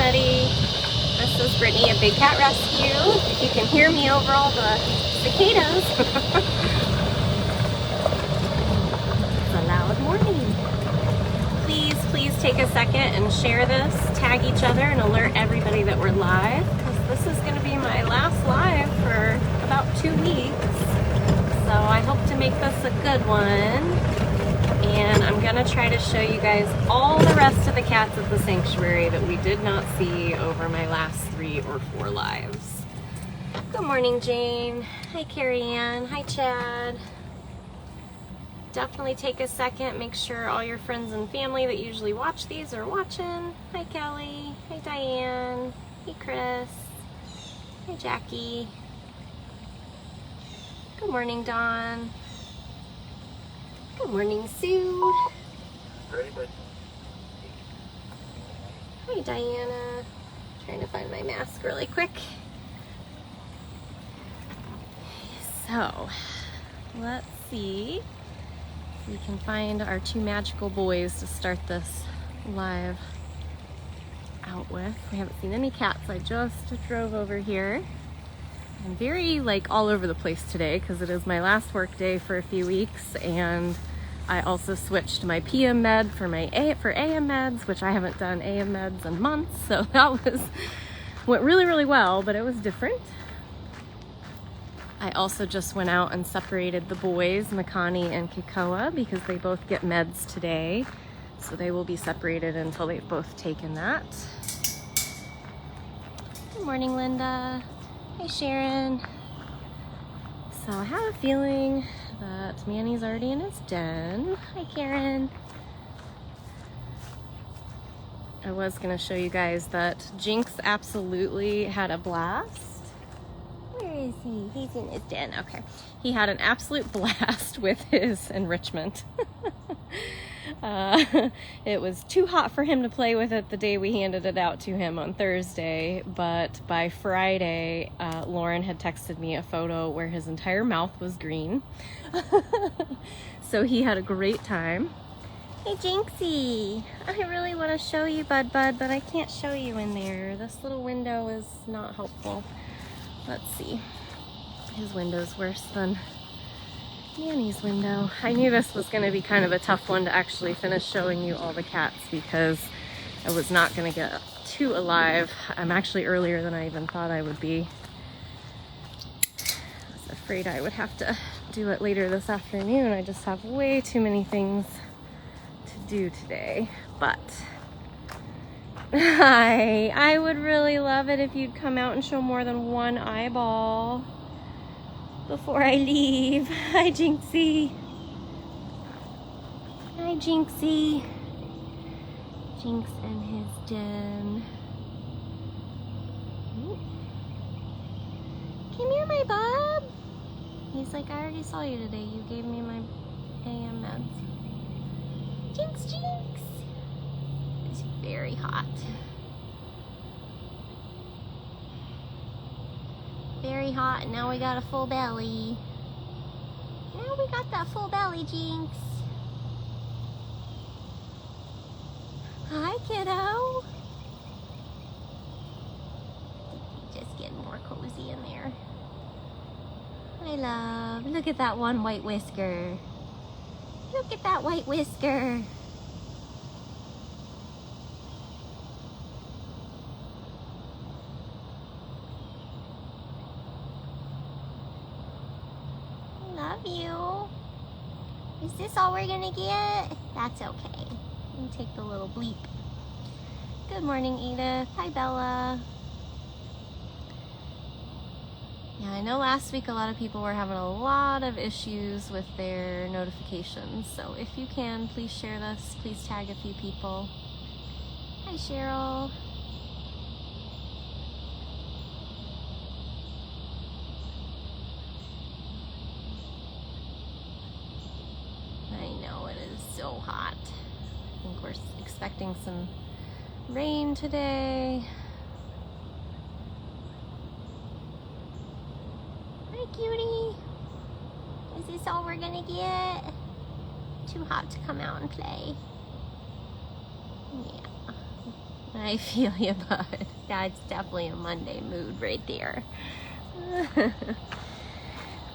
everybody. This is Brittany at Big Cat Rescue. If you can hear me over all the cicadas. It's a loud morning. Please take a second and share this, tag each other, and alert everybody that we're live, because this is going to be my last live for about 2 weeks. So I hope to make this a good one. And I'm gonna try to show you guys all the rest of the cats at the sanctuary that we did not see over my last 3 or 4 lives. Good morning, Jane. Hi, Carrie-Ann. Hi, Chad. Definitely take a second, make sure all your friends and family that usually watch these are watching. Hi, Kelly. Hi, Diane. Hey, Chris. Hi, Jackie. Good morning, Dawn. Good morning, Sue. Hi, Diana. Trying to find my mask really quick. So, let's see if we can find our 2 magical boys to start this live out with. We haven't seen any cats. I just drove over here. I'm very all over the place today because it is my last work day for a few weeks, and I also switched my PM med for AM meds, which I haven't done AM meds in months, so that went really well, but it was different. I also just went out and separated the boys, Makani and Kikoa, because they both get meds today, so they will be separated until they've both taken that. Good morning, Linda. Hey, Sharon. So I have a feeling that Manny's already in his den. Hi, Karen. I was gonna show you guys that Jinx absolutely had a blast. Where is he? He's in his den. Okay. He had an absolute blast with his enrichment. It was too hot for him to play with it the day we handed it out to him on Thursday, but by Friday, Lauren had texted me a photo where his entire mouth was green. So he had a great time. Hey, Jinxie, I really want to show you Bud, but I can't show you in there. This little window is not helpful. Let's see. His window's worse than Manny's window. I knew this was going to be kind of a tough one to actually finish showing you all the cats because I was not going to get too alive. I'm actually earlier than I even thought I would be. I was afraid I would have to do it later this afternoon. I just have way too many things to do today. But I would really love it if you'd come out and show more than one eyeball before I leave. Hi, Jinxie. Hi, Jinxie. Jinx in his den. Ooh. Come here, my bub. He's like, I already saw you today. You gave me my AM meds. Jinx. It's very hot. Very hot, and now we got a full belly. Now we got that full belly, Jinx. Hi, kiddo. Just getting more cozy in there. Hi, love. Look at that one white whisker. Look at that white whisker. Love you. Is this all we're gonna get? That's okay. You can take the little bleep. Good morning, Edith. Hi, Bella. Yeah, I know last week a lot of people were having a lot of issues with their notifications. So if you can, please share this. Please tag a few people. Hi, Cheryl. So hot. I think we're expecting some rain today. Hi, cutie. Is this all we're gonna get? Too hot to come out and play. Yeah. I feel you, bud. That's definitely a Monday mood right there.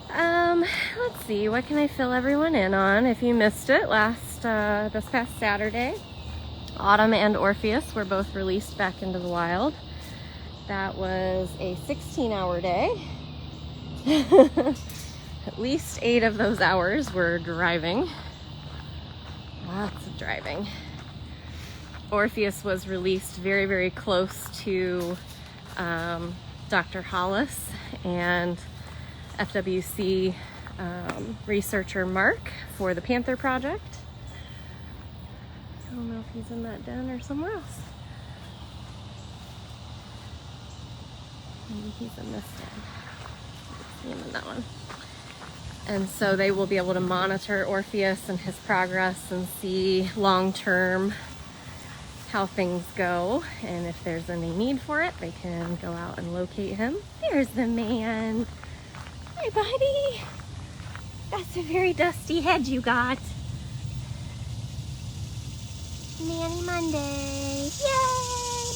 Let's see, what can I fill everyone in on? If you missed it this past Saturday, Autumn and Orpheus were both released back into the wild. That was a 16-hour day. At least 8 of those hours were driving. Lots of driving. Orpheus was released very, very close to Dr. Hollis and FWC researcher Mark for the Panther Project. I don't know if he's in that den or somewhere else. Maybe he's in this den. See him in that one. And so they will be able to monitor Orpheus and his progress and see long-term how things go. And if there's any need for it, they can go out and locate him. There's the man. Hi, buddy. That's a very dusty head you got. Manny Monday. Yay,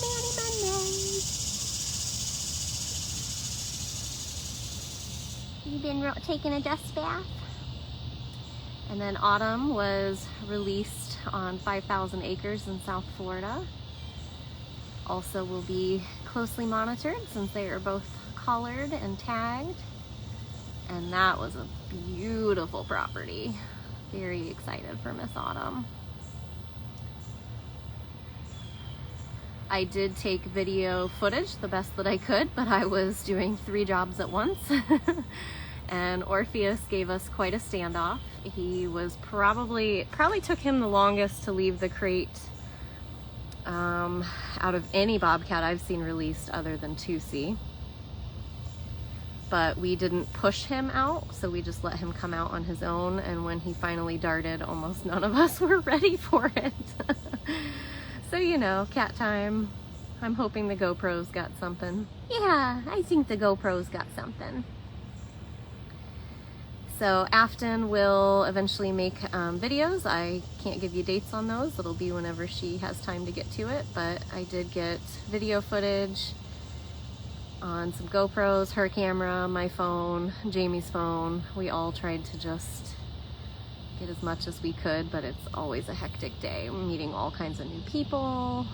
Manny Monday. You been taking a dust bath? And then Autumn was released on 5,000 acres in South Florida. Also will be closely monitored since they are both collared and tagged. And that was a beautiful property. Very excited for Miss Autumn. I did take video footage the best that I could, but I was doing 3 jobs at once. And Orpheus gave us quite a standoff. He was probably took him the longest to leave the crate out of any bobcat I've seen released other than 2C. But we didn't push him out, so we just let him come out on his own, and when he finally darted, almost none of us were ready for it. So, you know, cat time. I'm hoping the GoPros got something. Yeah, I think the GoPros got something. So Afton will eventually make videos. I can't give you dates on those. It'll be whenever she has time to get to it, but I did get video footage on some GoPros, her camera, my phone, Jamie's phone. We all tried to just get as much as we could, but it's always a hectic day. We're meeting all kinds of new people.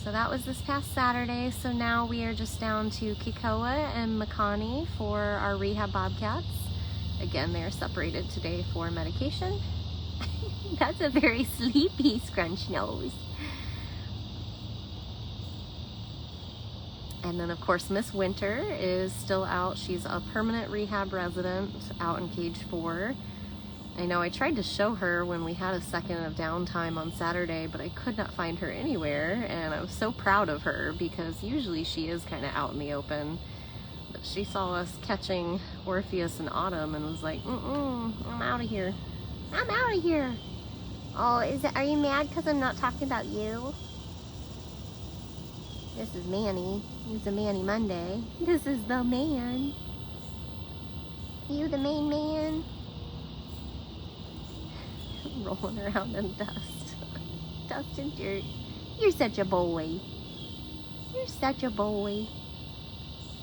So that was this past Saturday. So now we are just down to Kikoa and Makani for our rehab bobcats. Again, they are separated today for medication. That's a very sleepy scrunch nose. And then of course Miss Winter is still out. She's a permanent rehab resident out in cage 4. I know I tried to show her when we had a second of downtime on Saturday, but I could not find her anywhere, and I was so proud of her because usually she is kind of out in the open. But she saw us catching Orpheus and Autumn and was like, I'm out of here. I'm out of here. Oh, are you mad because I'm not talking about you? This is Manny. It's a Manny Monday. This is the man. You the main man? Rolling around in dust. Dust and dirt. You're such a boy. You're such a boy.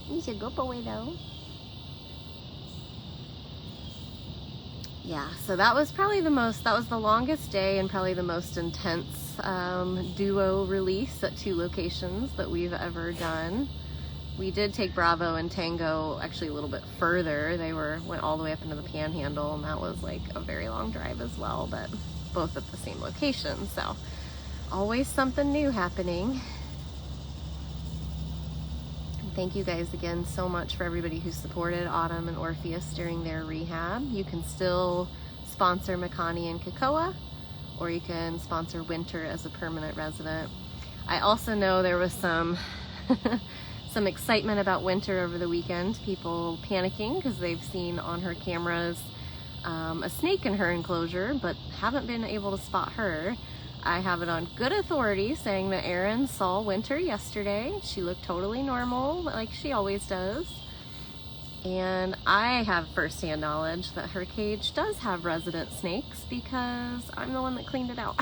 He's a good boy though. Yeah, so that was probably that was the longest day and probably the most intense duo release at 2 locations that we've ever done. We did take Bravo and Tango actually a little bit further. They went all the way up into the Panhandle, and that was like a very long drive as well, but both at the same location. So always something new happening. And thank you guys again so much for everybody who supported Autumn and Orpheus during their rehab. You can still sponsor Makani and Kikoa, or you can sponsor Winter as a permanent resident. I also know there was some some excitement about Winter over the weekend. People panicking because they've seen on her cameras a snake in her enclosure, but haven't been able to spot her. I have it on good authority saying that Erin saw Winter yesterday. She looked totally normal, like she always does. And I have firsthand knowledge that her cage does have resident snakes because I'm the one that cleaned it out.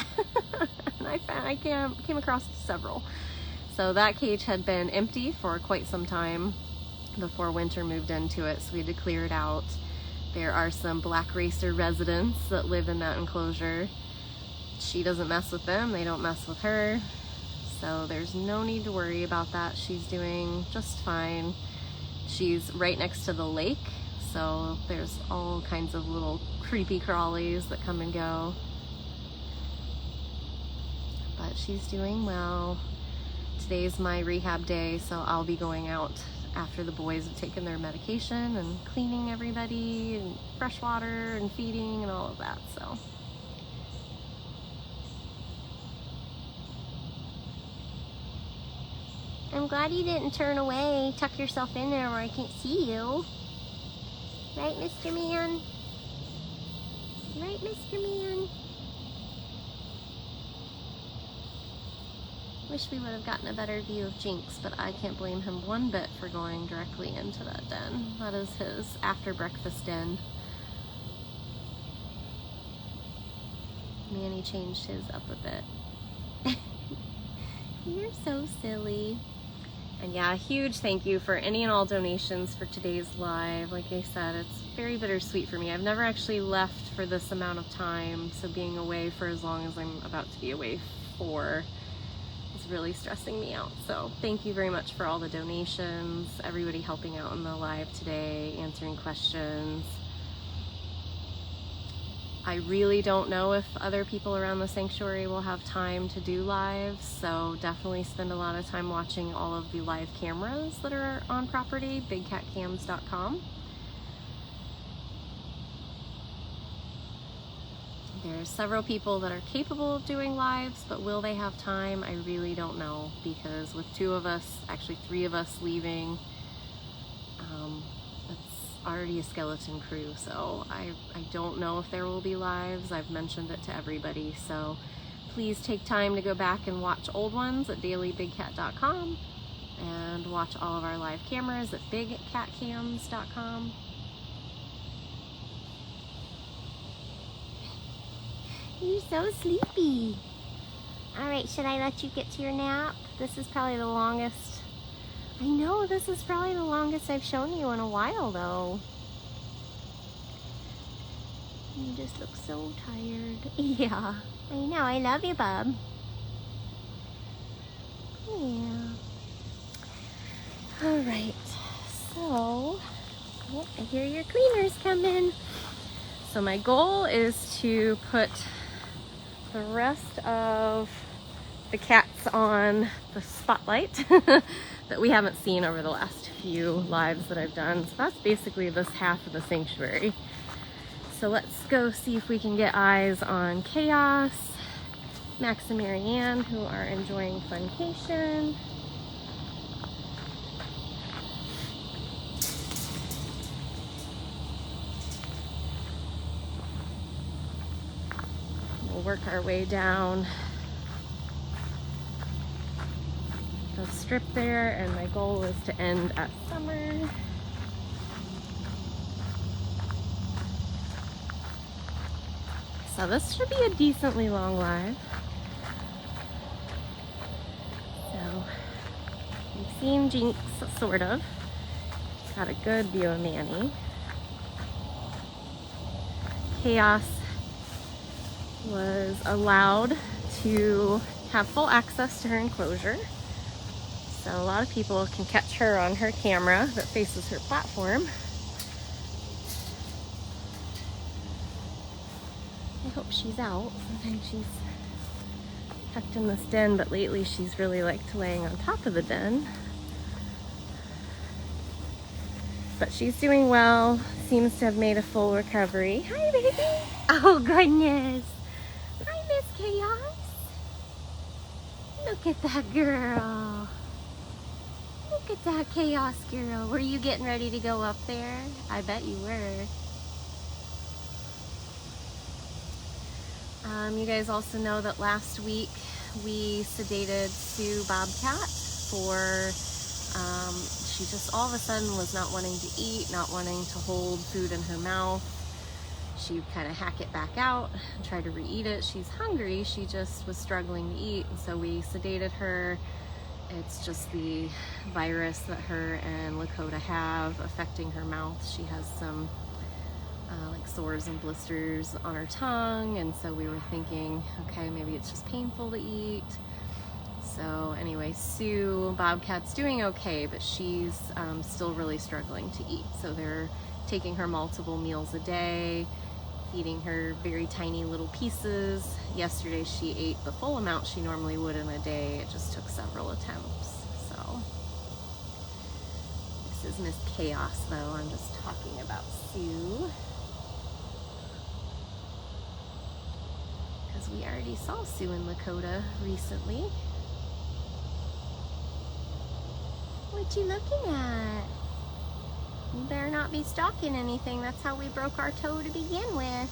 And I came across several. So that cage had been empty for quite some time before winter moved into it, so we had to clear it out. There are some black racer residents that live in that enclosure. She doesn't mess with them, they don't mess with her. So there's no need to worry about that. She's doing just fine. She's right next to the lake, so there's all kinds of little creepy crawlies that come and go. But she's doing well. Today's my rehab day, so I'll be going out after the boys have taken their medication and cleaning everybody and fresh water and feeding and all of that, so. I'm glad you didn't turn away, tuck yourself in there where I can't see you. Right, Mr. Man? Right, Mr. Man? Wish we would have gotten a better view of Jinx, but I can't blame him one bit for going directly into that den. That is his after breakfast den. Manny changed his up a bit. You're so silly. And yeah, a huge thank you for any and all donations for today's live. Like I said, it's very bittersweet for me. I've never actually left for this amount of time, so being away for as long as I'm about to be away for is really stressing me out. So thank you very much for all the donations, everybody helping out in the live today, answering questions. I really don't know if other people around the sanctuary will have time to do lives, so definitely spend a lot of time watching all of the live cameras that are on property, bigcatcams.com. There's several people that are capable of doing lives, but will they have time? I really don't know, because with 2 of us, actually 3 of us leaving, it's already a skeleton crew, so I don't know if there will be lives. I've mentioned it to everybody, so please take time to go back and watch old ones at dailybigcat.com and watch all of our live cameras at bigcatcams.com. You're so sleepy. All right, should I let you get to your nap? This is probably the longest. I know, this is probably the longest I've shown you in a while, though. You just look so tired. Yeah, I know. I love you, Bob. Yeah. All right, so, oh, I hear your cleaners coming. So my goal is to put the rest of the cats on the spotlight that we haven't seen over the last few lives that I've done. So that's basically this half of the sanctuary. So let's go see if we can get eyes on Chaos, Max and Marianne, who are enjoying funcation. We'll work our way down the strip there, and my goal is to end at summer. So this should be a decently long live. So we've seen Jinx, sort of. Got a good view of Manny. Chaos was allowed to have full access to her enclosure. So a lot of people can catch her on her camera that faces her platform. I hope she's out. Sometimes she's tucked in this den, but lately she's really liked laying on top of the den. But she's doing well, seems to have made a full recovery. Hi, baby. Oh, goodness. Hi, Miss Chaos. Look at that girl. Look at that Chaos girl. Were you getting ready to go up there? I bet you were. You guys also know that last week we sedated Sue Bobcat for she just all of a sudden was not wanting to eat, not wanting to hold food in her mouth. She'd kind of hack it back out and try to re-eat it. She's hungry, she just was struggling to eat, and so we sedated her. It's just the virus that her and Lakota have affecting her mouth. She has some like sores and blisters on her tongue, and so we were thinking, okay, maybe it's just painful to eat. So anyway, Sue, Bobcat's doing okay, but she's still really struggling to eat. So they're taking her multiple meals a day, feeding her very tiny little pieces. Yesterday she ate the full amount she normally would in a day. It just took several attempts. So this is Miss Chaos though. I'm just talking about Sue, because we already saw Sue and Lakota recently. What you looking at? You better not be stalking anything. That's how we broke our toe to begin with.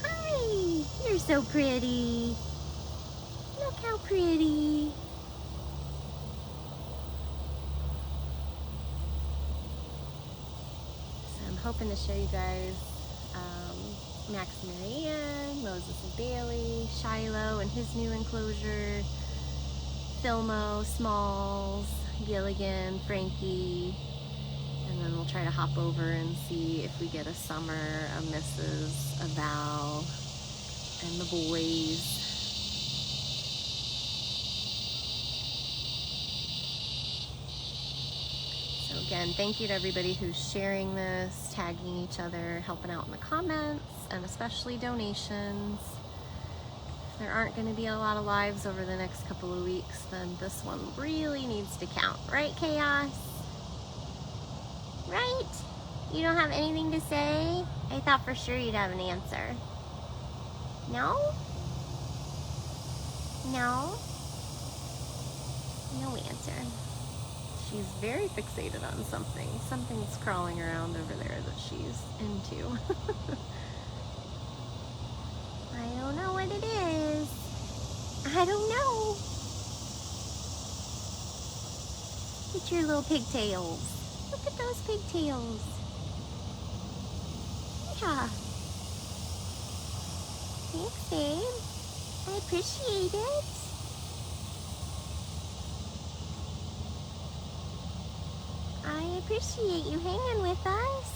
Hi! You're so pretty. Look how pretty. So I'm hoping to show you guys Max and Marianne, Moses and Bailey, Shiloh and his new enclosure, Philmo, Smalls, Gilligan, Frankie, and then we'll try to hop over and see if we get a Summer, a Mrs., a Val, and the boys. So again, thank you to everybody who's sharing this, tagging each other, helping out in the comments, and especially donations. If there aren't going to be a lot of lives over the next couple of weeks, then this one really needs to count. Right, Chaos? Right? You don't have anything to say? I thought for sure you'd have an answer. No? No? No answer. She's very fixated on something. Something's crawling around over there that she's into. I don't know what it is. I don't know. Look at your little pigtails. Look at those pigtails. Yeah. Thanks, babe. I appreciate it. I appreciate you hanging with us.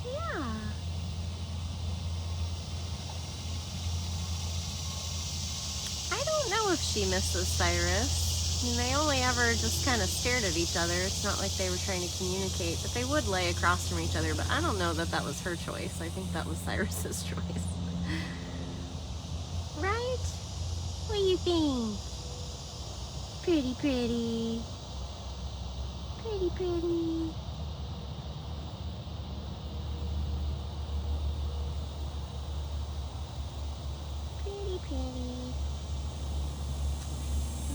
Yeah. I don't know if she misses Cyrus. I mean, they only ever just kind of stared at each other. It's not like they were trying to communicate, but they would lay across from each other. But I don't know that that was her choice. I think that was Cyrus's choice. Right? What do you think? Pretty, pretty. Pretty, pretty. Pretty, pretty.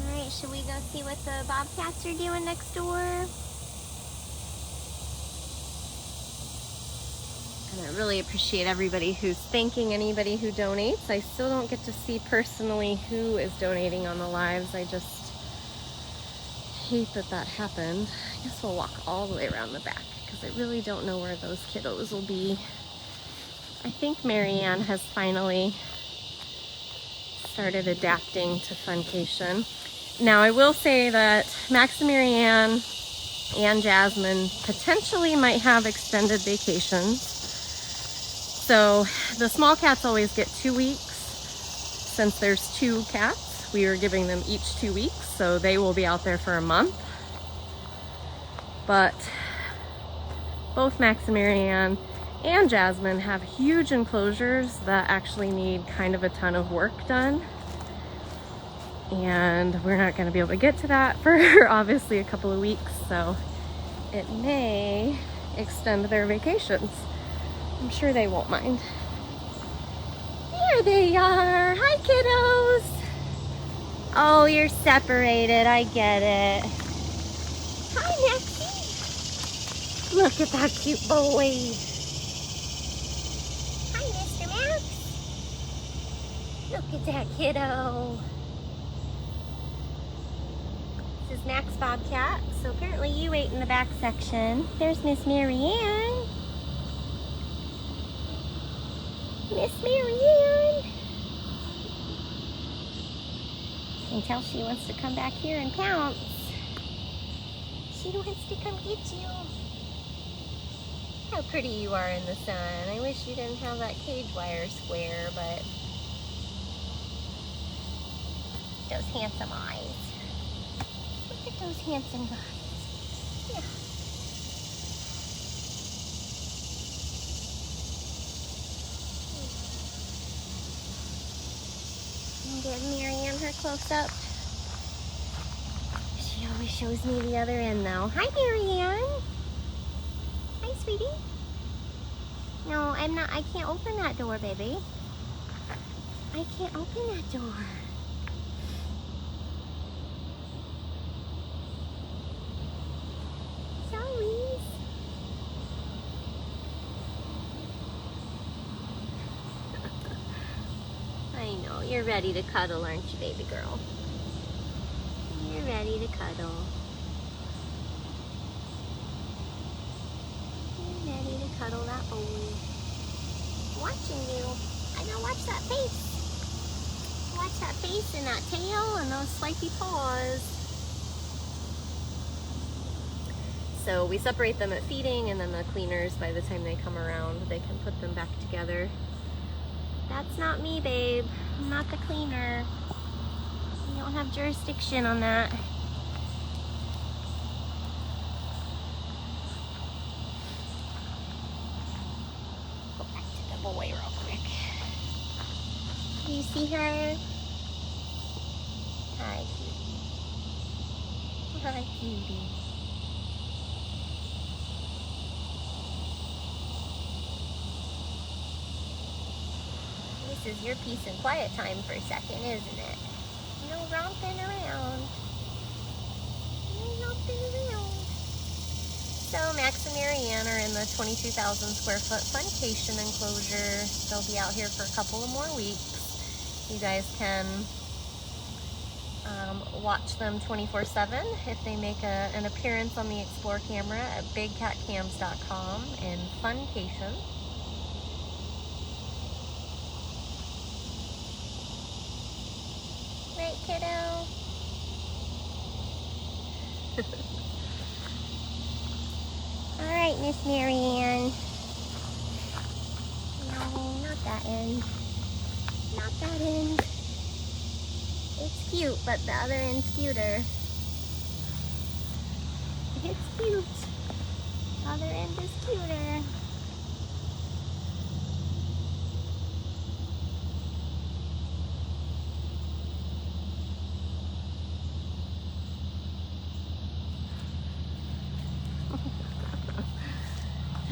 Alright, should we go see what the Bobcats are doing next door? And I really appreciate everybody who's thanking anybody who donates. I still don't get to see personally who is donating on the lives. I just hate that that happened. I guess we'll walk all the way around the back because I really don't know where those kiddos will be. I think Maryann has finally started adapting to Funcation. Now I will say that Max and Marianne and Jasmine potentially might have extended vacations. So the small cats always get 2 weeks. Since there's 2 cats, we are giving them each 2 weeks, so they will be out there for a month. But both Max and Marianne and Jasmine have huge enclosures that actually need kind of a ton of work done. And we're not going to be able to get to that for obviously a couple of weeks, so it may extend their vacations. I'm sure they won't mind. There they are! Hi, kiddos! Oh, you're separated. I get it. Hi, Maxie. Look at that cute boy. Hi, Mr. Max. Look at that kiddo. This is Max Bobcat. So apparently you ate in the back section. There's Miss Marianne. Miss Marianne. You can tell she wants to come back here and pounce. She wants to come get you. How pretty you are in the sun. I wish you didn't have that cage wire square, but those handsome eyes. Look at those handsome eyes. Yeah. And give Marianne her close up. She always shows me the other end though. Hi, Marianne. Hi, sweetie. No, I'm not. I can't open that door, baby. I can't open that door. Sorry. I know. You're ready to cuddle, aren't you, baby girl? You're ready to cuddle. Ready to cuddle that boy. Watching you. I gotta watch that face. Watch that face and that tail and those swipey paws. So we separate them at feeding, and then the cleaners, by the time they come around, they can put them back together. That's not me, babe. I'm not the cleaner. You don't have jurisdiction on that. Boy real quick. Do you see her? Hi, cutie. Hi, cutie. This is your peace and quiet time for a second, isn't it? No romping around. No romping around. So Max and Marianne are in the 22,000 square foot funcation enclosure. They'll be out here for a couple of more weeks. You guys can watch them 24/7 if they make an appearance on the Explore camera at bigcatcams.com in Funcation. Right, kiddo? Alright, Miss Marianne. No, not that end. Not that end. It's cute, but the other end's cuter. It's cute. The other end is cuter.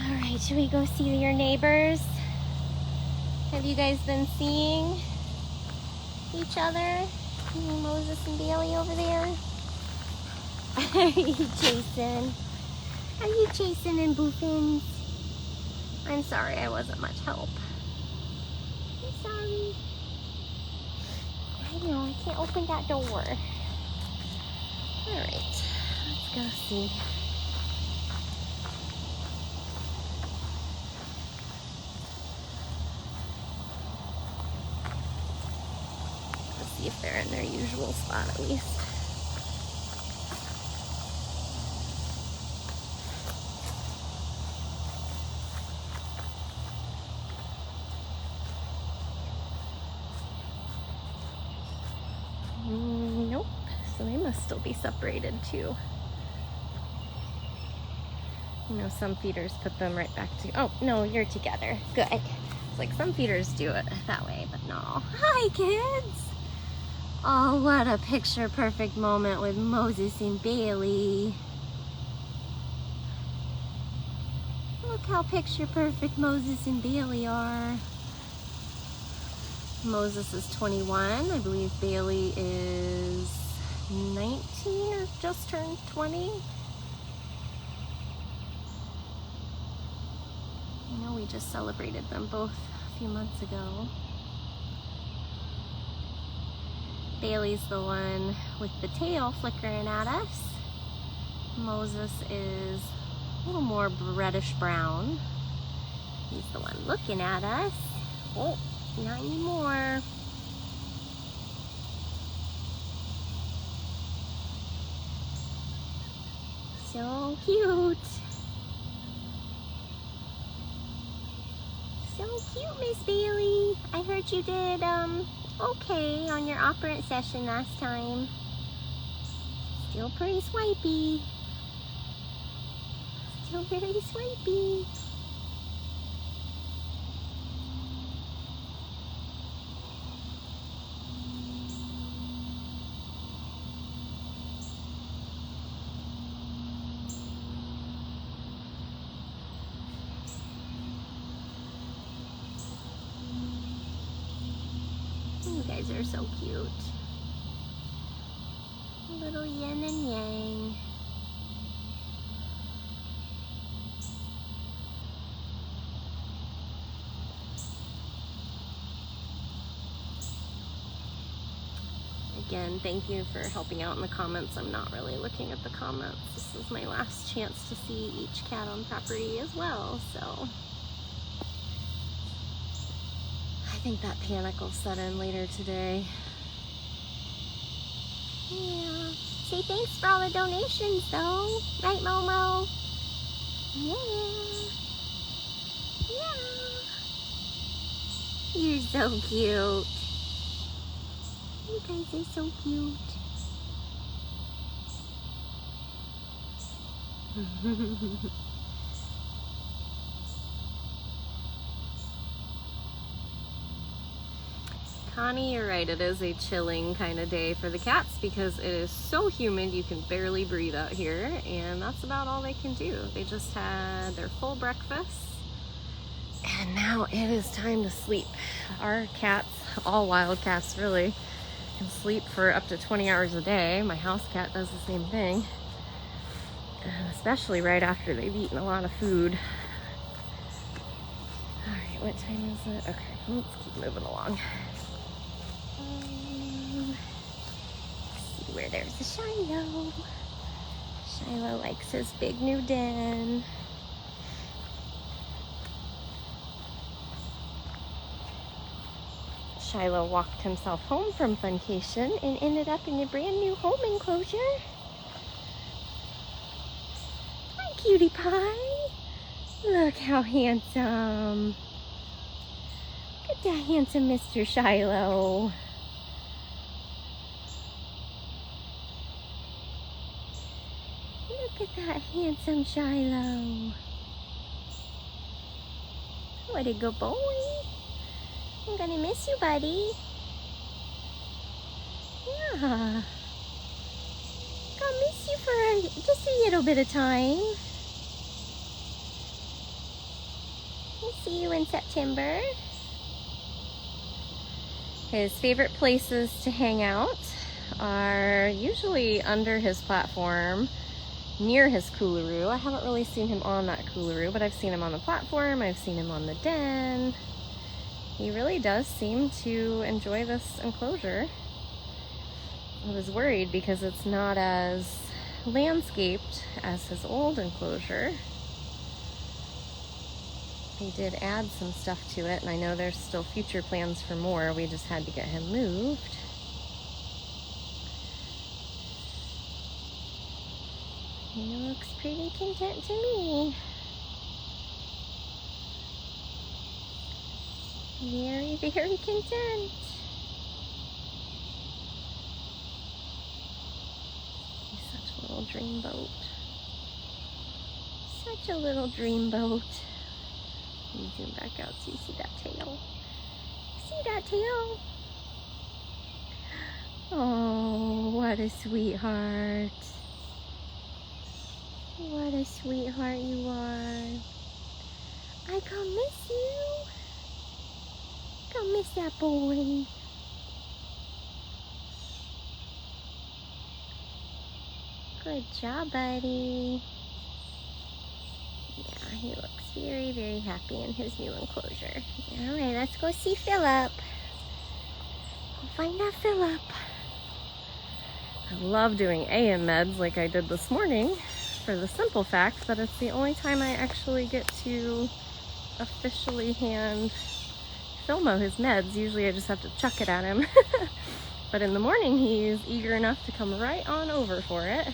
Alright, should we go see your neighbors? Have you guys been seeing each other? Moses and Bailey over there? Are you chasing? Are you chasing and boofing? I'm sorry, I wasn't much help. I'm sorry. I know, I can't open that door. Alright, let's go see. See if they're in their usual spot at least. Nope. So they must still be separated too. You know, some feeders put them right back to. Oh no, you're together. Good. It's like some feeders do it that way, but no. Hi, kids. Oh, what a picture-perfect moment with Moses and Bailey. Look how picture-perfect Moses and Bailey are. Moses is 21. I believe Bailey is 19 or just turned 20. I know we just celebrated them both a few months ago. Bailey's the one with the tail flickering at us. Moses is a little more reddish brown. He's the one looking at us. Oh, not anymore. So cute. So cute, Miss Bailey. I heard you did okay on your operant session last time. Still pretty swipey. Still very swipey. You guys are so cute. Little yin and yang. Again, thank you for helping out in the comments. I'm not really looking at the comments. This is my last chance to see each cat on property as well, so. I think that panic will set in later today. Yeah. Say thanks for all the donations though. Right, Momo? Yeah. Yeah. You're so cute. You guys are so cute. Connie, you're right. It is a chilling kind of day for the cats because it is so humid you can barely breathe out here, and that's about all they can do. They just had their full breakfast, and now it is time to sleep. Our cats, all wild cats really, can sleep for up to 20 hours a day. My house cat does the same thing, and especially right after they've eaten a lot of food. All right, what time is it? Okay, let's keep moving along. See where there's a Shiloh. Shiloh likes his big new den. Shiloh walked himself home from Funcation and ended up in a brand new home enclosure. Hi, cutie pie. Look how handsome. Look at that handsome Mr. Shiloh. Look at that handsome Shiloh. What a good boy. I'm gonna miss you, buddy. Yeah. Gonna miss you for just a little bit of time. We'll see you in September. His favorite places to hang out are usually under his platform, near his coolaroo. I haven't really seen him on that coolaroo, but I've seen him on the platform. I've seen him on the den. He really does seem to enjoy this enclosure. I was worried because it's not as landscaped as his old enclosure. They did add some stuff to it, and I know there's still future plans for more. We just had to get him moved. He looks pretty content to me. Very, very content. He's such a little dreamboat. Such a little dreamboat. Let me zoom back out so you see that tail. See that tail? Oh, what a sweetheart. What a sweetheart you are. I gonna miss you. Gonna miss that boy. Good job, buddy. Yeah, he looks very, very happy in his new enclosure. All right, let's go see Philip. Go find out Philip. I love doing AM meds like I did this morning, for the simple fact that it's the only time I actually get to officially hand Philmo his meds. Usually I just have to chuck it at him. But in the morning he's eager enough to come right on over for it.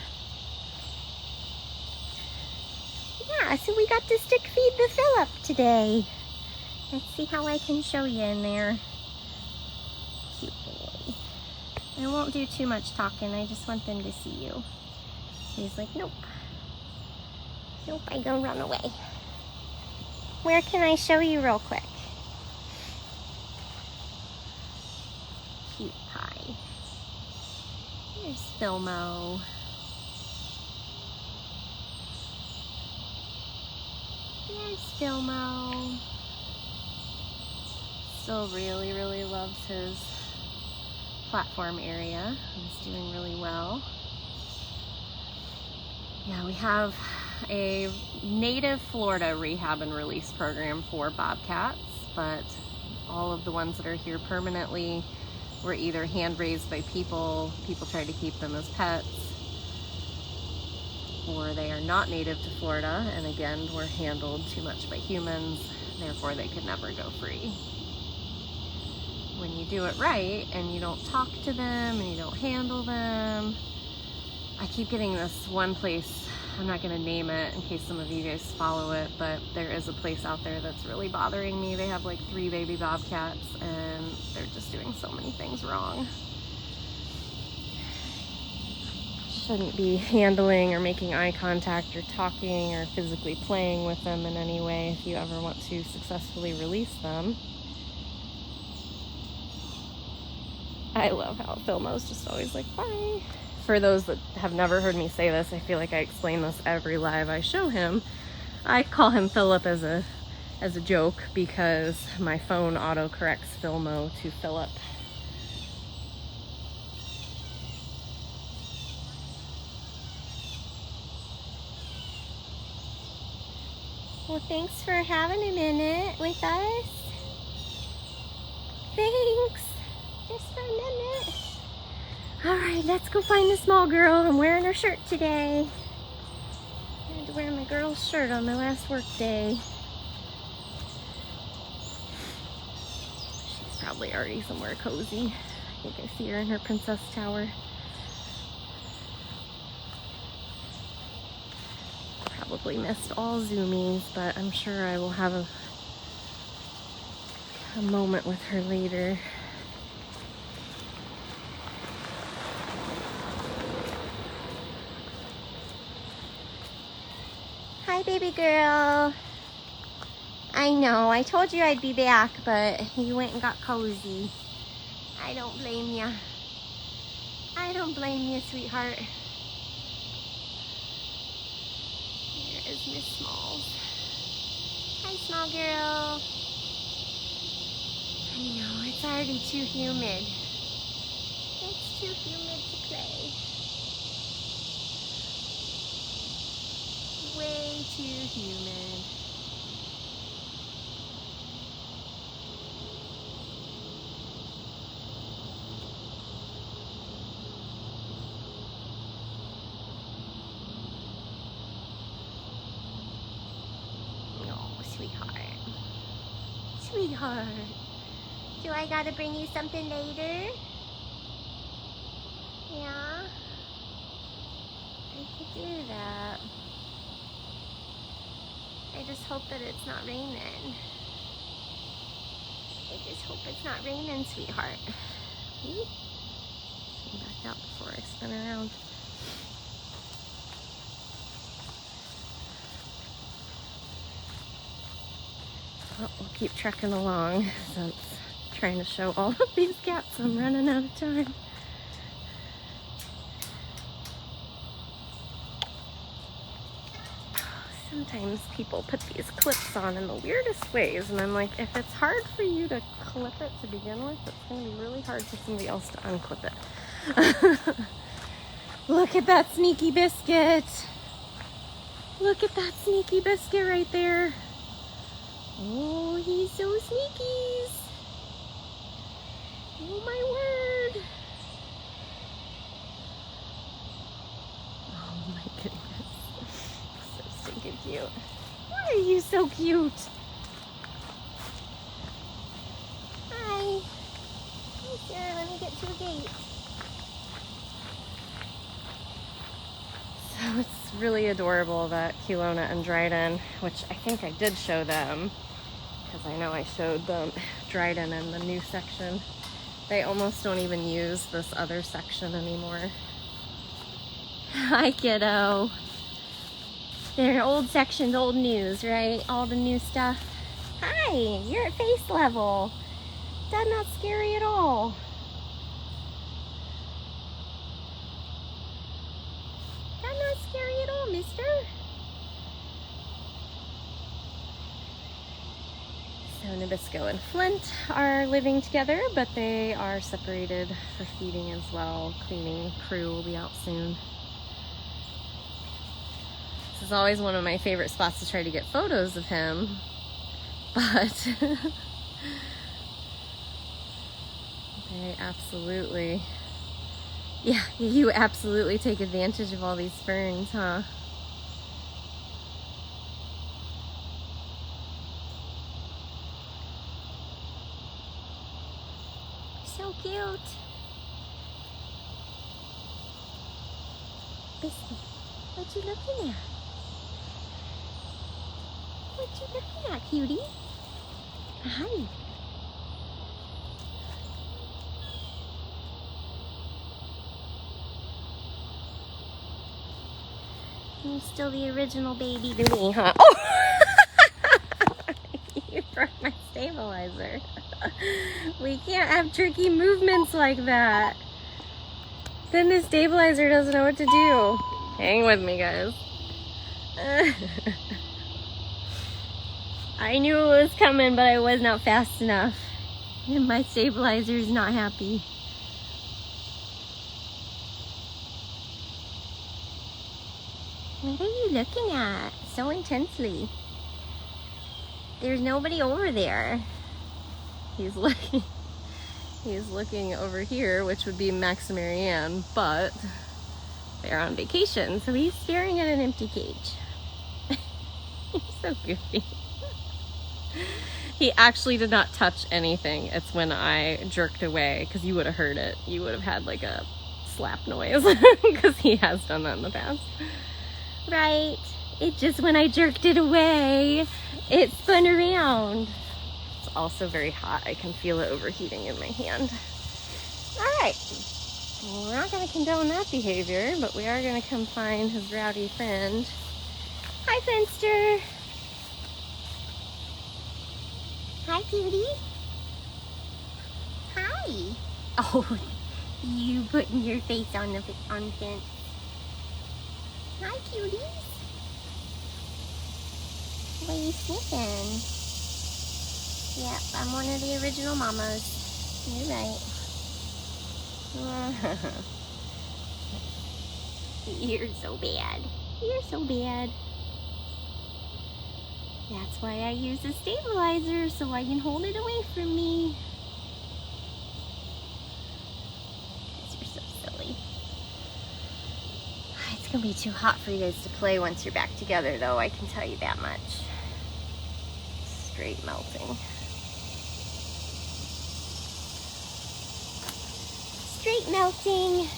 Yeah, so we got to stick feed the Phillip today. Let's see how I can show you in there. Cute boy. I won't do too much talking, I just want them to see you. He's like, nope. Nope, I gonna run away. Where can I show you real quick? Cute pie. There's Philmo. There's Philmo. Still really, really loves his platform area. He's doing really well. Yeah, we have a native Florida rehab and release program for bobcats, but all of the ones that are here permanently were either hand raised by people tried to keep them as pets, or they are not native to Florida and again were handled too much by humans, therefore they could never go free. When you do it right and you don't talk to them and you don't handle them, I keep getting this one place, I'm not going to name it in case some of you guys follow it, but there is a place out there that's really bothering me. They have like 3 baby bobcats and they're just doing so many things wrong. Shouldn't be handling or making eye contact or talking or physically playing with them in any way if you ever want to successfully release them. I love how Philmo's just always like, bye. For those that have never heard me say this, I feel like I explain this every live I show him. I call him Philip as a joke because my phone auto corrects Philmo to Philip. Well, thanks for having a minute with us. Thanks. Just for a minute. All right, let's go find the small girl. I'm wearing her shirt today. I had to wear my girl's shirt on my last work day. She's probably already somewhere cozy. I think I see her in her princess tower. Probably missed all zoomies, but I'm sure I will have a moment with her later. Hi, baby girl. I know, I told you I'd be back, but you went and got cozy. I don't blame ya. I don't blame you, sweetheart. Here is Miss Smalls. Hi, small girl. I know, it's already too humid. It's too humid to play. Way too humid. Oh, sweetheart. Sweetheart. Do I gotta bring you something later? Yeah? I could do that. I just hope that it's not raining. I just hope it's not raining, sweetheart. Ooh. Back out before I spin around. Well, we'll keep trekking along since I'm trying to show all of these cats. I'm running out of time. Sometimes people put these clips on in the weirdest ways, and I'm like, if it's hard for you to clip it to begin with, it's going to be really hard for somebody else to unclip it. Look at that sneaky biscuit. Look at that sneaky biscuit right there. Oh, he's so sneaky. Oh my word. cute. Why are you so cute? Hi. Hi, Sarah. Let me get to the gate. So it's really adorable that Kelowna and Dryden, which I think I did show them, because I know I showed them Dryden in the new section. They almost don't even use this other section anymore. Hi, kiddo. They're old sections, old news, right? All the new stuff. Hi, you're at face level. That's not scary at all. That's not scary at all, mister. So Nabisco and Flint are living together, but they are separated for feeding as well. Cleaning crew will be out soon. This is always one of my favorite spots to try to get photos of him, but they absolutely, yeah, you absolutely take advantage of all these ferns, huh? So cute. Biscuit, what you looking at? What you looking at, cutie? Hi. You're still the original baby to me, huh? Oh! You broke my stabilizer. We can't have tricky movements like that. Then the stabilizer doesn't know what to do. Hang with me, guys. I knew it was coming, but I was not fast enough. And my stabilizer's not happy. What are you looking at so intensely? There's nobody over there. He's looking over here, which would be Max and Marianne, but they're on vacation, so he's staring at an empty cage. He's so goofy. He actually did not touch anything. It's when I jerked away, because you would have heard it. You would have had like a slap noise, because he has done that in the past. Right? It just, when I jerked it away, it spun around. It's also very hot. I can feel it overheating in my hand. All right. Well, we're not going to condone that behavior, but we are going to come find his rowdy friend. Hi, Fenster. Hi, cutie. Hi. Oh, you putting your face on the fence. Hi, cuties. What are you sniffing? Yep, I'm one of the original mamas. You're right. You're so bad. You're so bad. That's why I use a stabilizer, so I can hold it away from me. You're so silly. It's gonna be too hot for you guys to play once you're back together, though, I can tell you that much. Straight melting. Straight melting.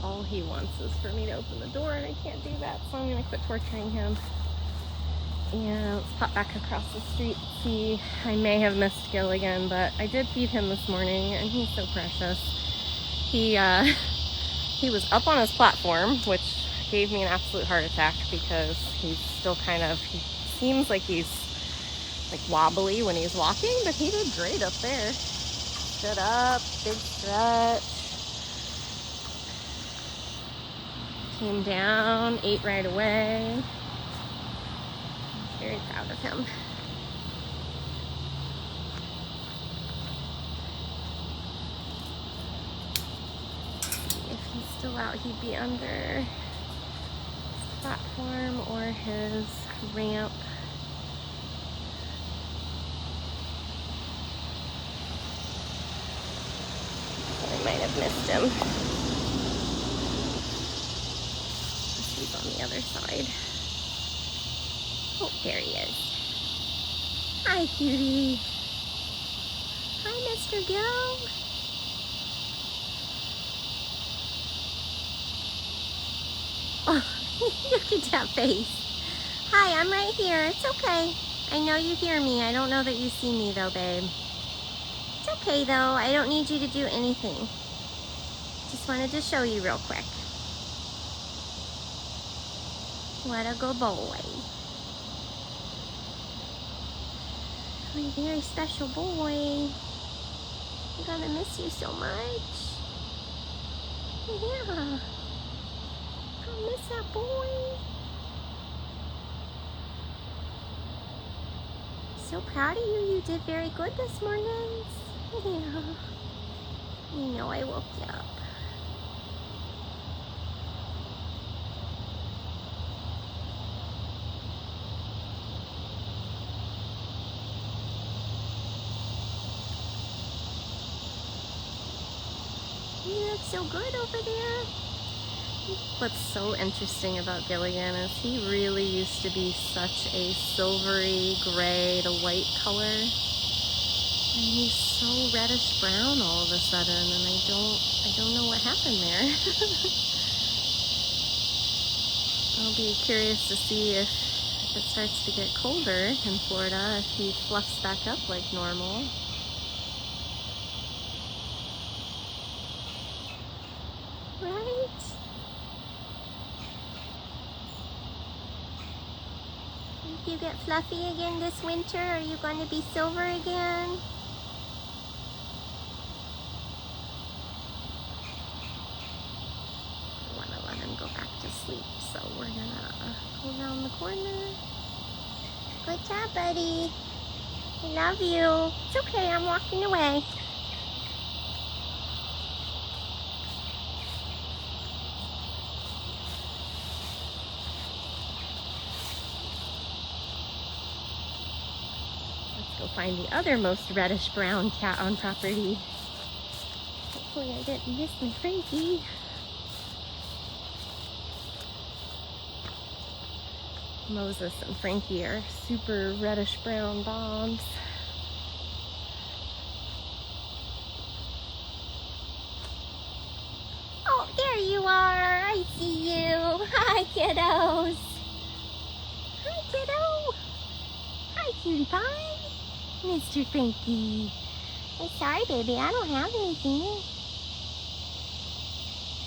All he wants is for me to open the door, and I can't do that, so I'm going to quit torturing him. Yeah, let's pop back across the street. See, I may have missed Gilligan, but I did feed him this morning, and he's so precious. He was up on his platform, which gave me an absolute heart attack because he's still he seems like he's like wobbly when he's walking, but he did great up there. Stood up, big stretch. Came down, ate right away. I'm very proud of him. If he's still out, he'd be under his platform or his ramp. I might have missed him. He's on the other side. Oh, there he is. Hi, cutie. Hi, Mr. Gill. Oh, look at that face. Hi, I'm right here. It's okay. I know you hear me. I don't know that you see me though, babe. It's okay though. I don't need you to do anything. Just wanted to show you real quick. What a good boy. You're a very special boy. I'm gonna miss you so much. Yeah. I miss that boy. So proud of you. You did very good this morning. Yeah. You know I woke you up. You look so good over there. What's so interesting about Gilligan is he really used to be such a silvery gray to white color. And he's so reddish brown all of a sudden, and I don't know what happened there. I'll be curious to see if it starts to get colder in Florida, if he fluffs back up like normal. Right? If you get fluffy again this winter, are you going to be silver again? I want to let him go back to sleep, so we're gonna go around the corner. Good job, buddy. I love you. It's okay, I'm walking away. Find the other most reddish brown cat on property. Hopefully I didn't miss my Frankie. Moses and Frankie are super reddish brown bobs. Oh, there you are. I see you. Hi, kiddos. Hi, kiddo. Hi, cutie pie. Mr. Frankie. I'm sorry, baby. I don't have anything.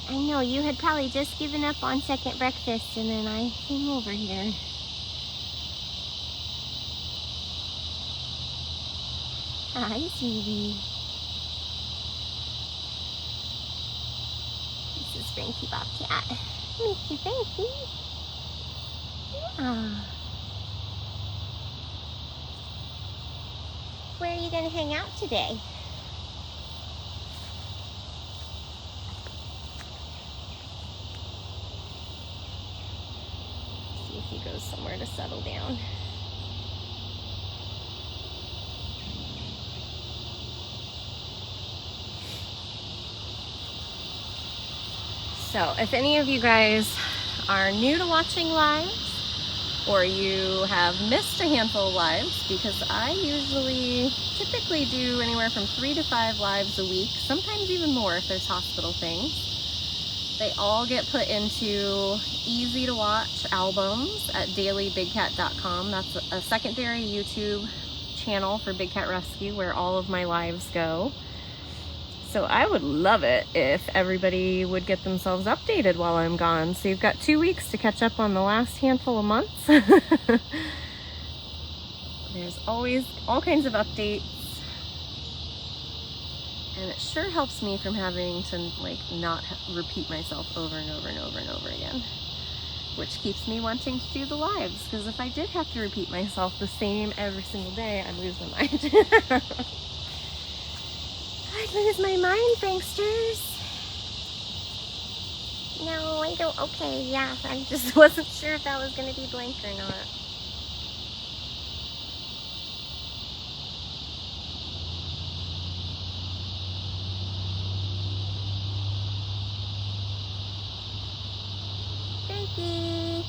I know, you had probably just given up on second breakfast and then I came over here. Hi, sweetie. This is Frankie Bobcat. Mr. Frankie. Yeah. Where are you going to hang out today? See if he goes somewhere to settle down. So, if any of you guys are new to watching lives, or you have missed a handful of lives, because I typically do anywhere from 3 to 5 lives a week, sometimes even more if there's hospital things. They all get put into easy to watch albums at dailybigcat.com. That's a secondary YouTube channel for Big Cat Rescue where all of my lives go. So I would love it if everybody would get themselves updated while I'm gone. So you've got 2 weeks to catch up on the last handful of months. There's always all kinds of updates. And it sure helps me from having to like not repeat myself over and over and over and over again. Which keeps me wanting to do the lives. Because if I did have to repeat myself the same every single day, I'd lose my mind. I'd lose my mind, pranksters. No, I don't. Okay, yeah. I just wasn't sure if that was going to be blank or not. Frankie.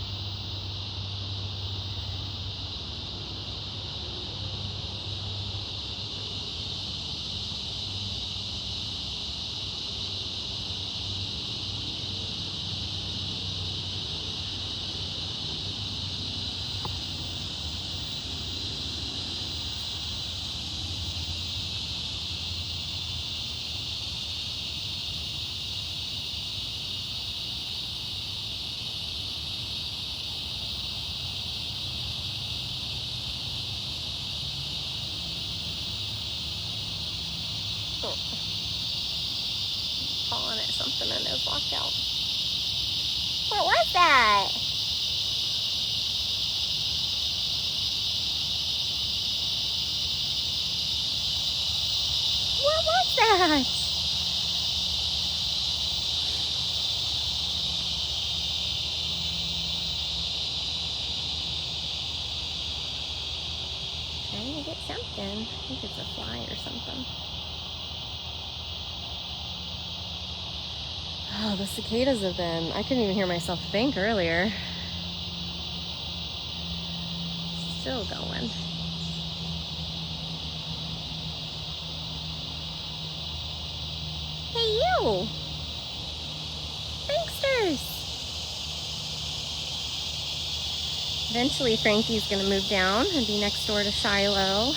Pawing at something and it was locked out. What was that? What was that? Trying to get something. I think it's a fly or something. Oh, the cicadas have been... I couldn't even hear myself think earlier. Still going. Hey, you! Pranksters! Eventually, Frankie's gonna move down and be next door to Shiloh.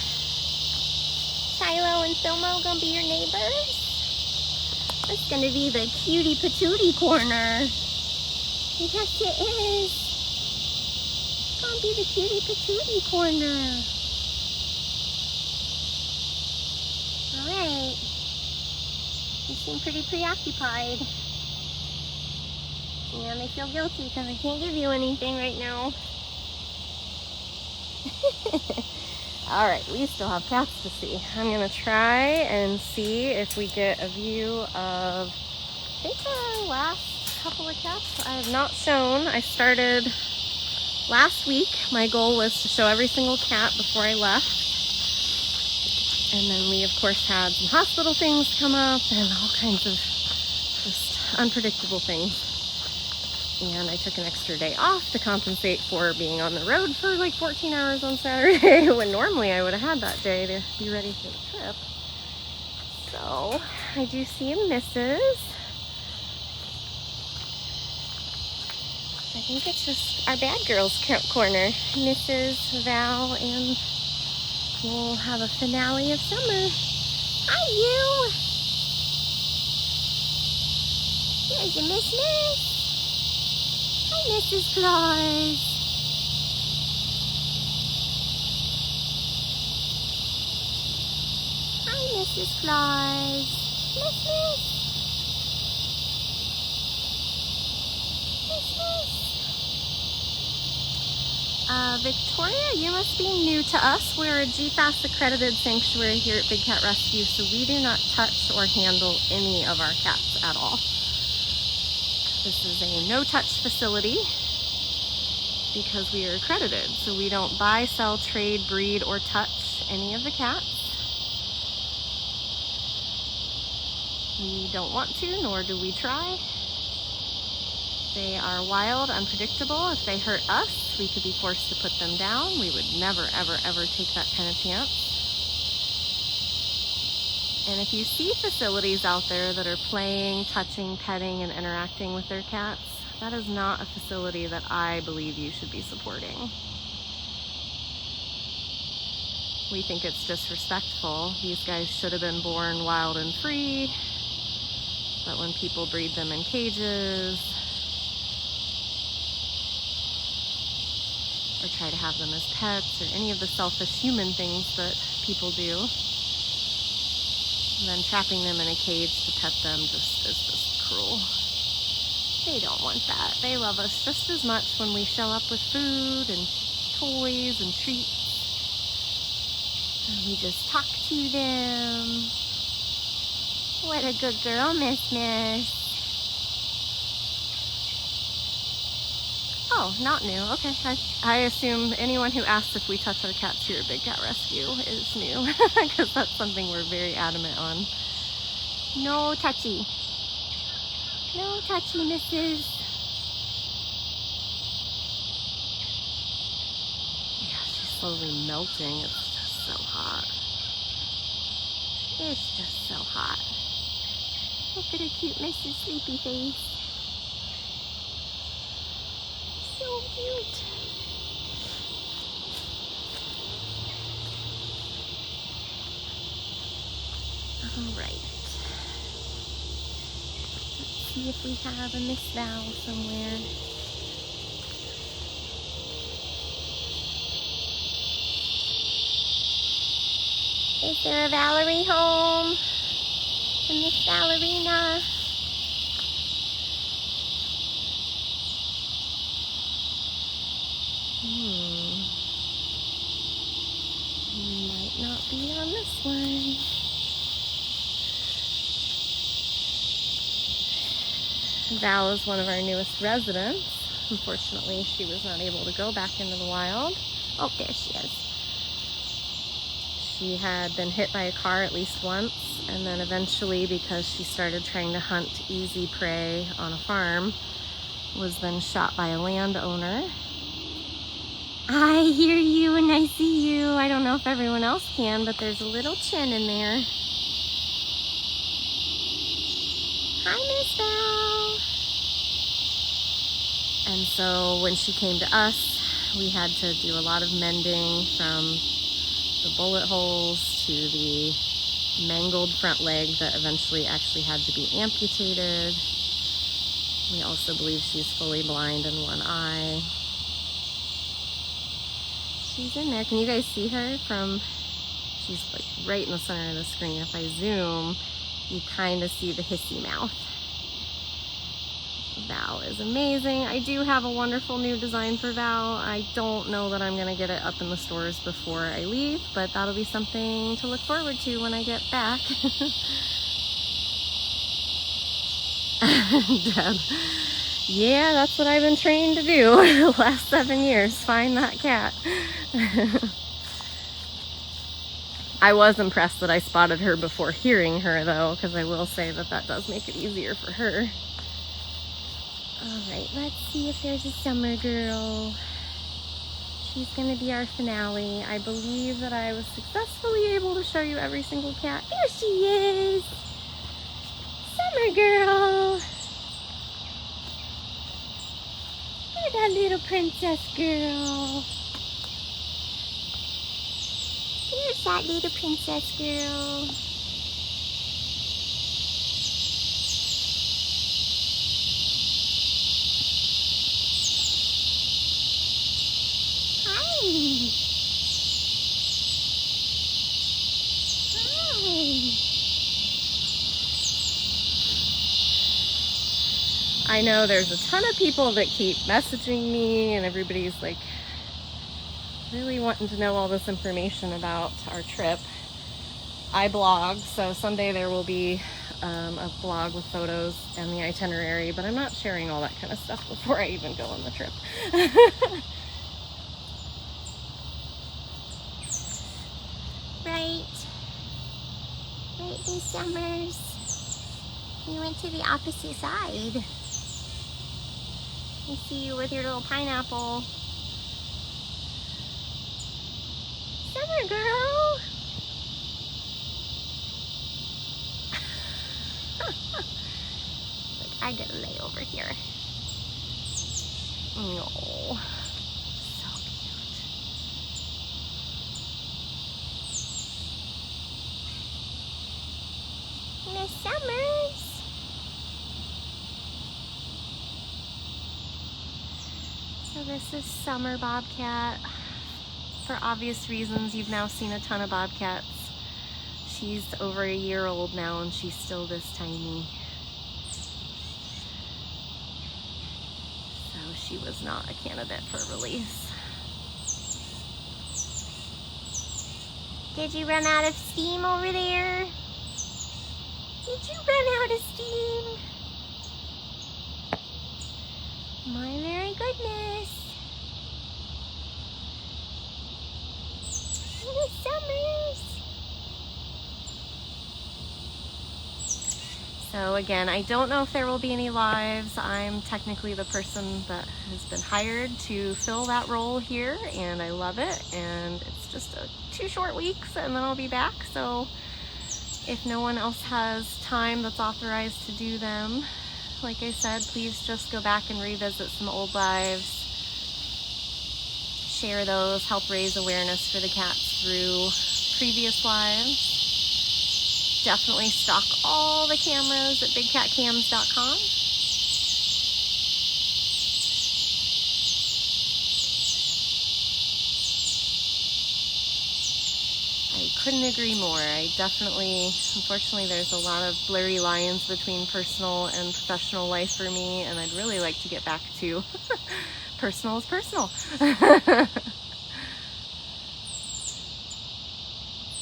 Shiloh and Filmo gonna be your neighbors? It's gonna be the cutie patootie corner. Yes, it is. It's gonna be the cutie patootie corner. Alright. You seem pretty preoccupied. And I feel guilty because I can't give you anything right now. Alright, we still have cats to see. I'm gonna try and see if we get a view of, I think, the last couple of cats I have not shown. I started last week. My goal was to show every single cat before I left. And then we, of course, had some hospital things come up and all kinds of just unpredictable things. And I took an extra day off to compensate for being on the road for like 14 hours on Saturday, when normally I would have had that day to be ready for the trip. So I do see a missus. I think it's just our bad girls corner. Mrs. Val, and we'll have a finale of summer. Hi, you! There's a Miss. Hi, Mrs. Claus. Hi, Mrs. Claus. Miss. Victoria, you must be new to us. We're a GFAS accredited sanctuary here at Big Cat Rescue, so we do not touch or handle any of our cats at all. This is a no-touch facility because we are accredited, so we don't buy, sell, trade, breed, or touch any of the cats. We don't want to, nor do we try. They are wild, unpredictable. If they hurt us, we could be forced to put them down. We would never, ever, ever take that kind of chance. And if you see facilities out there that are playing, touching, petting, and interacting with their cats, that is not a facility that I believe you should be supporting. We think it's disrespectful. These guys should have been born wild and free, but when people breed them in cages or try to have them as pets or any of the selfish human things that people do, and then trapping them in a cage to pet them is just cruel. They don't want that. They love us just as much when we show up with food and toys and treats. And we just talk to them. What a good girl, Miss. Oh, not new. Okay. I assume anyone who asks if we touch our cats here at Big Cat Rescue is new, because that's something we're very adamant on. No touchy. No touchy, missus. Yeah, she's slowly melting. It's just so hot. It's just so hot. Look at her cute Mrs. Sleepy Face. So cute. All right. Let's see if we have a Miss Val somewhere. Is there a Valerie home? A Miss Valerina? Might not be on this one. Val is one of our newest residents. Unfortunately, she was not able to go back into the wild. Oh, there she is. She had been hit by a car at least once, and then eventually, because she started trying to hunt easy prey on a farm, was then shot by a landowner. I hear you and I see you. I don't know if everyone else can, but there's a little chin in there. Hi, Miss Val. And so when she came to us, we had to do a lot of mending, from the bullet holes to the mangled front leg that eventually actually had to be amputated. We also believe she's fully blind in one eye. She's in there. Can you guys see her from, she's like right in the center of the screen. If I zoom, you kind of see the hissy mouth. Val is amazing. I do have a wonderful new design for Val. I don't know that I'm gonna get it up in the stores before I leave, but that'll be something to look forward to when I get back. Deb. Yeah, that's what I've been trained to do the last 7 years, find that cat. I was impressed that I spotted her before hearing her though, because I will say that that does make it easier for her. All right, let's see if there's a summer girl. She's gonna be our finale. I believe that I was successfully able to show you every single cat. There she is! Summer girl! You're that little princess girl. Here's that little princess girl. I know there's a ton of people that keep messaging me, and everybody's like really wanting to know all this information about our trip. I blog, so someday there will be a blog with photos and the itinerary, but I'm not sharing all that kind of stuff before I even go on the trip. Right, Miss Summers. You went to the opposite side. I see you with your little pineapple. Summer girl. I gotta lay over here. Oh, so cute. Miss Summers. So this is Summer Bobcat. For obvious reasons, you've now seen a ton of Bobcats. She's over a year old now and she's still this tiny. So she was not a candidate for release. Did you run out of steam over there? Did you run out of steam? My very goodness. Miss Summers. So again, I don't know if there will be any lives. I'm technically the person that has been hired to fill that role here, and I love it. And it's just 2 short weeks and then I'll be back. So if no one else has time that's authorized to do them, like I said, please just go back and revisit some old lives. Share those, help raise awareness for the cats through previous lives. Definitely stock all the cameras at bigcatcams.com. I couldn't agree more. I definitely, unfortunately, there's a lot of blurry lines between personal and professional life for me, and I'd really like to get back to personal is personal.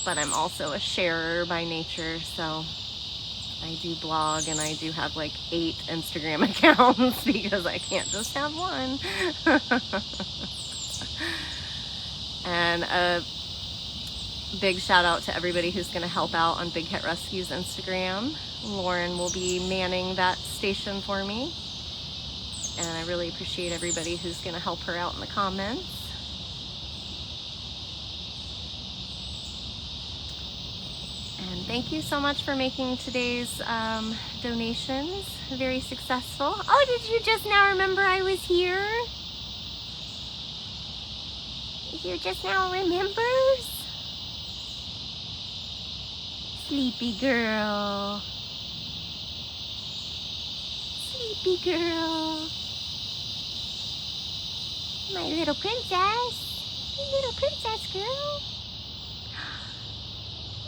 But I'm also a sharer by nature, so I do blog and I do have like 8 Instagram accounts because I can't just have one. And a big shout out to everybody who's going to help out on Big Cat Rescue's Instagram. Lauren will be manning that station for me, and I really appreciate everybody who's going to help her out in the comments. And thank you so much for making today's donations very successful. Oh, did you just now remember I was here? You just now remembers? Sleepy girl. Sleepy girl. My little princess. Little princess girl.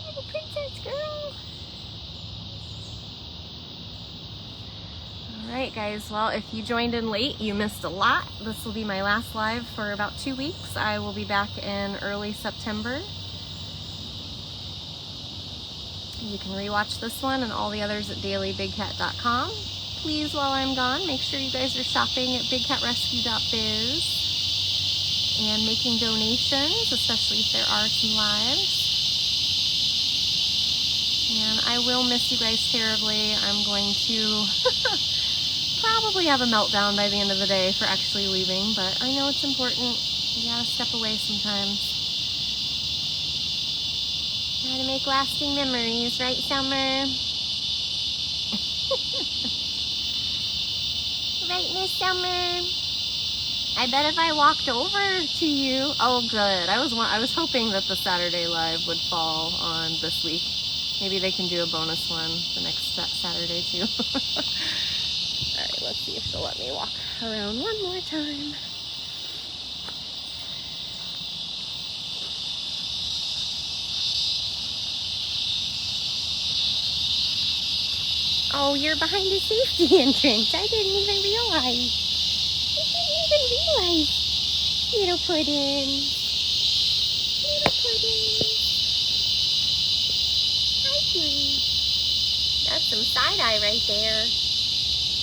Little princess girl. Alright guys, well if you joined in late, you missed a lot. This will be my last live for about 2 weeks. I will be back in early September. You can rewatch this one and all the others at dailybigcat.com. Please, while I'm gone, make sure you guys are shopping at bigcatrescue.biz and making donations, especially if there are some lives. And I will miss you guys terribly. I'm going to probably have a meltdown by the end of the day for actually leaving, but I know it's important. You gotta step away sometimes. Gotta make lasting memories, right, Summer? Right, Miss Summer? I bet if I walked over to you... Oh, good. I was hoping that the Saturday live would fall on this week. Maybe they can do a bonus one the next Saturday, too. Alright, let's see if she'll let me walk around one more time. Oh, you're behind the safety entrance. I didn't even realize. Little puddin'. Little puddin'. Hi, cutie. That's some side-eye right there.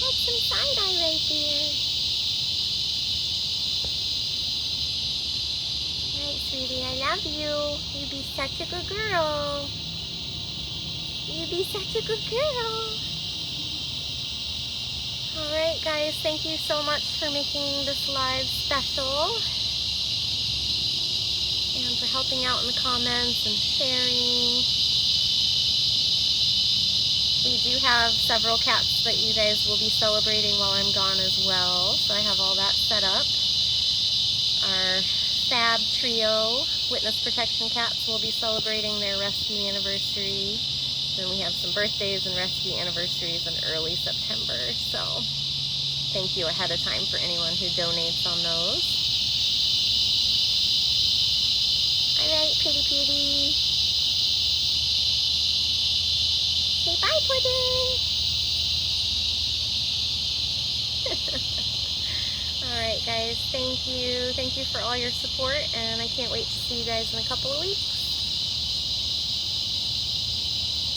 That's some side-eye right there. Alright, sweetie, I love you. You be such a good girl. You be such a good girl. Alright guys, thank you so much for making this live special and for helping out in the comments and sharing. We do have several cats that you guys will be celebrating while I'm gone as well, so I have all that set up. Our Fab Trio Witness Protection Cats will be celebrating their rescue anniversary. Then we have some birthdays and rescue anniversaries in early September, so thank you ahead of time for anyone who donates on those. Alright, pretty. Say bye, Pudding! Alright guys, thank you. Thank you for all your support, and I can't wait to see you guys in a couple of weeks.